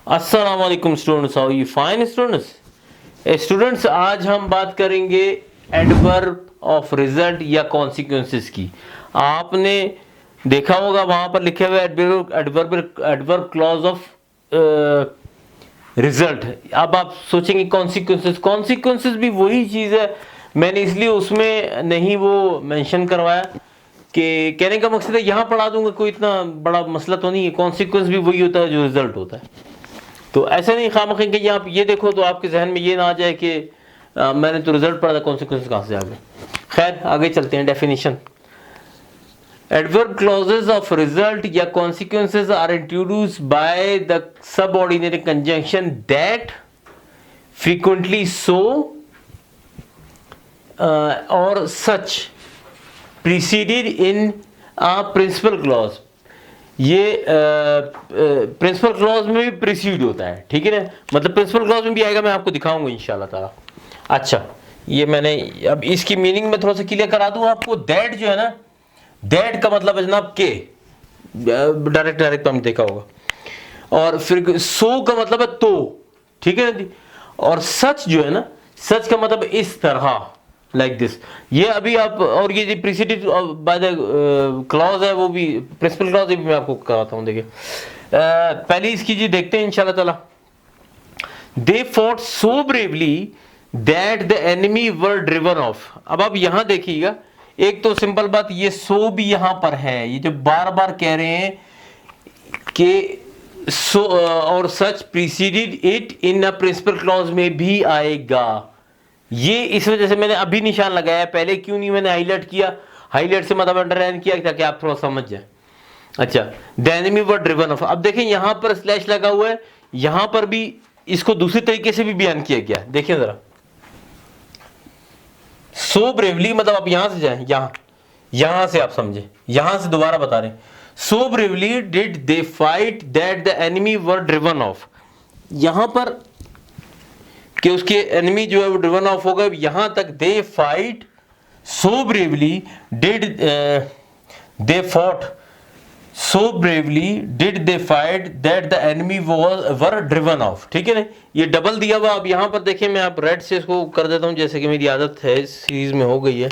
अस्सलाम वालेकुम students, how you fine students. आज हम बात करेंगे एडवर्ब ऑफ रिजल्ट या कॉन्सिक्वेंसेस की। आपने देखा होगा वहां पर लिखे हुए एडवर्ब क्लॉज ऑफ रिजल्ट। अब आप सोचेंगे कॉन्सिक्वेंसेस भी वही चीज़ है, मैंने इसलिए उसमें नहीं वो मेंशन करवाया कि कहने का मकसद है यहाँ पढ़ा दूंगा, कोई इतना बड़ा मसला तो नहीं है। कॉन्सिक्वेंस भी वही होता है जो रिजल्ट होता है। तो ऐसा नहीं खामखी कि आप ये देखो तो आपके जहन में ये ना आ जाए कि मैंने तो रिजल्ट पढ़ा था, कॉन्सिक्वेंस कहाँ से आ गए। खैर आगे चलते हैं। Definition: adverb clauses of result या consequences are introduced by the subordinary conjunction that frequently so और such preceded in a principal clause. ये प्रिंसिपल क्लॉज में भी प्रीसीड होता है, ठीक है ना। मतलब प्रिंसिपल क्लॉज में भी आएगा, मैं आपको दिखाऊंगा इंशाल्लाह ताला। अच्छा, ये मैंने अब इसकी मीनिंग में थोड़ा सा क्लियर करा दूं आपको। दैट जो है ना, दैट का मतलब है जनाब के, डायरेक्ट हमने देखा होगा। और फिर सो का मतलब है तो, ठीक है ना जी। और सच जो है ना, सच का मतलब इस तरह, लाइक दिस। ये अभी आप, और ये जो प्रीसीडेड बाय द क्लॉज है वो भी प्रिंसिपल क्लॉज भी मैं आपको कराता हूँ। देखिए पहले इसकी जी देखते हैं इंशाल्लाह ताला। They fought so bravely that the enemy were driven of. अब आप यहां देखिएगा, एक तो सिंपल बात, ये सो भी यहां पर है, ये जो बार बार कह रहे हैं कि सो और such preceded it in a principal clause में भी आएगा। ये इस वजह से मैंने अभी निशान लगाया, पहले क्यों नहीं मैंने हाईलाइट किया। हाईलाइट से मतलब अंडरलाइन किया ताकि आप थोड़ा समझ जाए। अच्छा, the enemy were driven of. अब देखें यहां पर स्लैश लगा हुआ है, यहां पर भी इसको दूसरे तरीके से भी बयान किया गया। देखिए जरा, सो ब्रेवली मतलब आप यहां से जाए, यहां से आप समझे, यहां से दोबारा बता रहे हैं। So bravely did they fight that the enemy were driven off. यहां पर कि उसके एनिमी जो है वो ड्रिवन ऑफ होगा, यहां तक they fight so bravely did they fought so bravely did they fight that the enemy were driven of, ठीक है ना। ये डबल दिया हुआ। अब यहां पर देखें, मैं आप रेड से इसको कर देता हूं जैसे कि मेरी आदत है, इस सीरीज में हो गई है।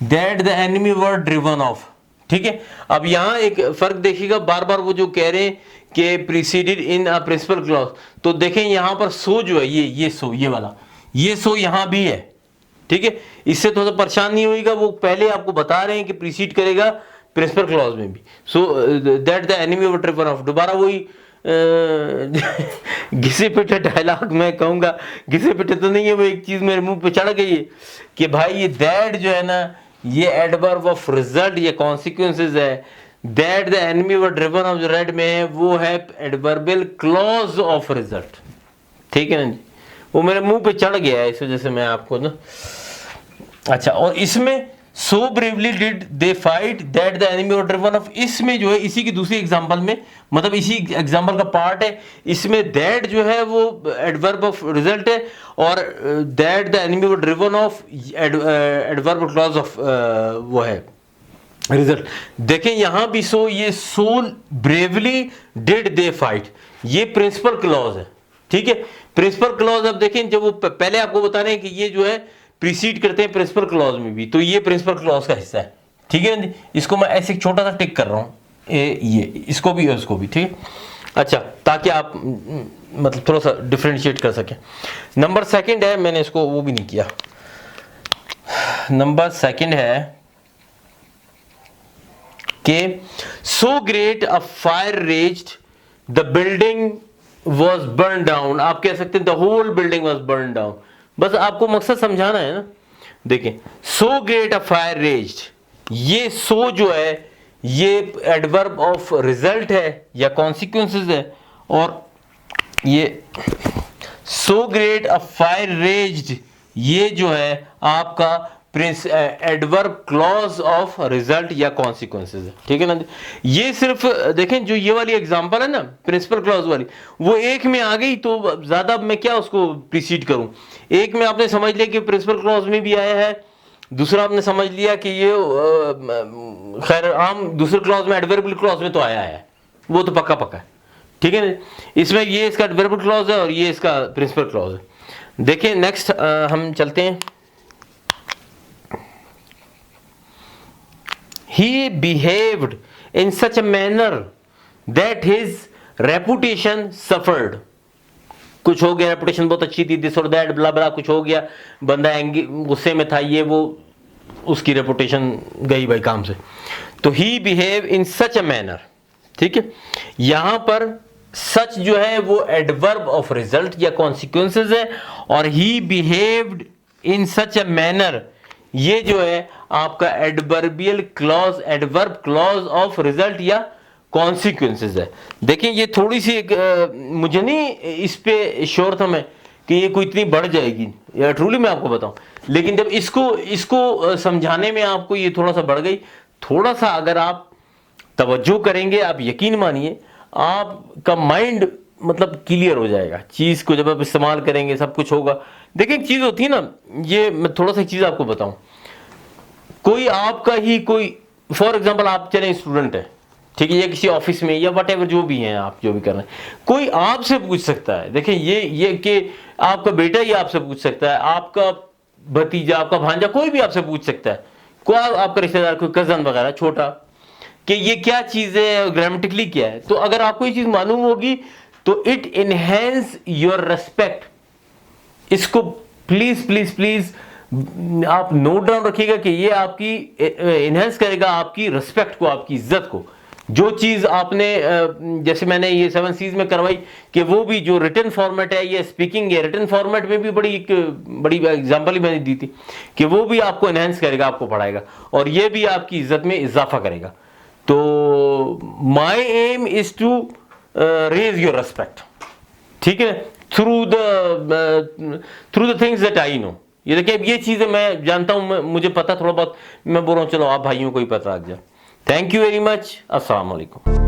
That the enemy were driven of, ठीक है। अब यहां एक फर्क देखिएगा, बार बार वो जो कह रहे हैं कि preceded in a principal clause, तो देखें यहां पर सो जो है, ये सो, ये वाला, ये सो यहां भी है, ठीक है। इससे थोड़ा सा परेशान नहीं होगा, वो पहले आपको बता रहे हैं कि प्रीसीड करेगा प्रिंसिपल क्लॉज में भी। So that the enemy were driven of, दोबारा वही घिसे पिटे डायलॉग मैं कहूंगा। घिसे पिटे तो नहीं है, वो एक चीज मेरे मुंह पे चढ़ गई है कि भाई ये दैट जो है ना, ये एडवर्ब ऑफ रिजल्ट या कॉन्सिक्वेंसेस है। That the enemy were driven of जो रेड में है वो है एडवर्बियल क्लॉज ऑफ रिजल्ट, ठीक है ना जी। वो मेरे मुंह पे चढ़ गया है, इस वजह से मैं आपको ना। अच्छा, और इसमें so bravely did they fight that the enemy were driven off, इसमें जो है इसी की दूसरी एग्जांपल में, मतलब इसी एग्जांपल का पार्ट है, इसमें दैट जो है वो एडवर्ब ऑफ रिजल्ट है और that the enemy were driven of adverb clause of वो है रिजल्ट। देखें यहां भी सो, ये सो ब्रेवली डिड दे फाइट, ये प्रिंसिपल क्लॉज है, ठीक है। प्रिंसिपल क्लॉज, अब देखें जब वो पहले आपको बता रहे हैं कि ये जो है प्रीसीड करते हैं प्रिंसिपल क्लॉज में भी, तो ये प्रिंसिपल क्लॉज का हिस्सा है, ठीक है ना। इसको मैं ऐसे एक छोटा सा टिक कर रहा हूं, ये इसको भी और इसको भी, ठीक है। अच्छा, ताकि आप मतलब थोड़ा सा डिफरेंशिएट कर सकें। नंबर सेकंड है, मैंने इसको वो भी नहीं किया। नंबर सेकंड है कि so great a fire raised the building was burn down. आप कह सकते हैं the whole building was burn down. बस आपको मकसद समझाना है ना। देखें, so great a fire raised, ये सो जो है ये एडवर्ब ऑफ रिजल्ट है या कॉन्सिक्वेंसेस है, और ये सो ग्रेट अ फायर रेज्ड ये जो है आपका एडवर्ब क्लॉज ऑफ रिजल्ट या कॉन्सिक्वेंसेस है, ठीक है ना। ये सिर्फ देखें, जो ये वाली एग्जांपल है ना प्रिंसिपल क्लॉज वाली, वो एक में आ गई तो ज्यादा मैं क्या उसको प्रीसीड करूं। एक में आपने समझ लिया कि प्रिंसिपल क्लॉज में भी आया है, दूसरा आपने समझ लिया कि ये खैर आम दूसरे क्लॉज में एडवर्बियल क्लॉज में तो आया है, वो तो पक्का पक्का है, ठीक है ना। इसमें ये इसका वर्बल क्लॉज है और ये इसका प्रिंसिपल क्लॉज है। देखिए नेक्स्ट हम चलते हैं। He behaved in such a manner that his reputation suffered. कुछ हो गया, रेपुटेशन बहुत अच्छी थी, दिस और दैट ब्ला ब्ला, कुछ हो गया, बंदा गुस्से में था, ये वो, उसकी रेपुटेशन गई भाई काम से। तो ही behave in such a manner, ठीक है। यहां पर सच जो है वो एडवर्ब ऑफ रिजल्ट या कॉन्सिक्वेंसेज है, और ही behaved in such a manner ये जो है आपका adverbial clause, adverb clause of result या कॉन्सिक्वेंसेज है। देखिए ये थोड़ी सी मुझे नहीं इस पे श्योर था मैं कि ये कोई इतनी बढ़ जाएगी, या ट्रूली मैं आपको बताऊं, लेकिन जब इसको समझाने में आपको ये थोड़ा सा बढ़ गई। थोड़ा सा अगर आप तवज्जो करेंगे, आप यकीन मानिए आपका माइंड मतलब क्लियर हो जाएगा, चीज को जब आप इस्तेमाल करेंगे सब कुछ होगा। देखिए एक चीज होती है ना, ये मैं थोड़ा सा चीज आपको बताऊं, कोई आपका ही कोई फॉर एग्जांपल आप चले स्टूडेंट है, ठीक है, या किसी ऑफिस में या वट एवर जो भी है, आप जो भी कर रहे हैं, कोई आपसे पूछ सकता है। देखिए ये कि आपका बेटा ही आपसे पूछ सकता है, आपका भतीजा, आपका भांजा, कोई भी आपसे पूछ सकता है, कोई आपका रिश्तेदार, कोई कजन वगैरह छोटा, कि ये क्या चीज है, ग्रामेटिकली क्या है। तो अगर आपको ये चीज मालूम होगी तो इट इनहेंस योर रेस्पेक्ट। इसको प्लीज प्लीज प्लीज आप नोट डाउन रखिएगा कि ये आपकी इनहेंस करेगा आपकी रिस्पेक्ट को, आपकी इज्जत को। जो चीज आपने जैसे मैंने ये 7 C's में करवाई कि वो भी जो रिटन फॉर्मेट है, ये स्पीकिंग है, रिटन फॉर्मेट में भी बड़ी एग्जांपल ही मैंने दी थी कि वो भी आपको इनहेंस करेगा, आपको पढ़ाएगा, और ये भी आपकी इज्जत में इजाफा करेगा। तो my aim is to raise your respect, ठीक है, through the things that I know. ये देखिए अब ये चीजें मैं जानता हूं, मुझे पता थोड़ा बहुत, मैं बोल रहा हूं चलो आप भाइयों को ही पता लग जाए। Thank you very much. अस्सलाम वालेकुम।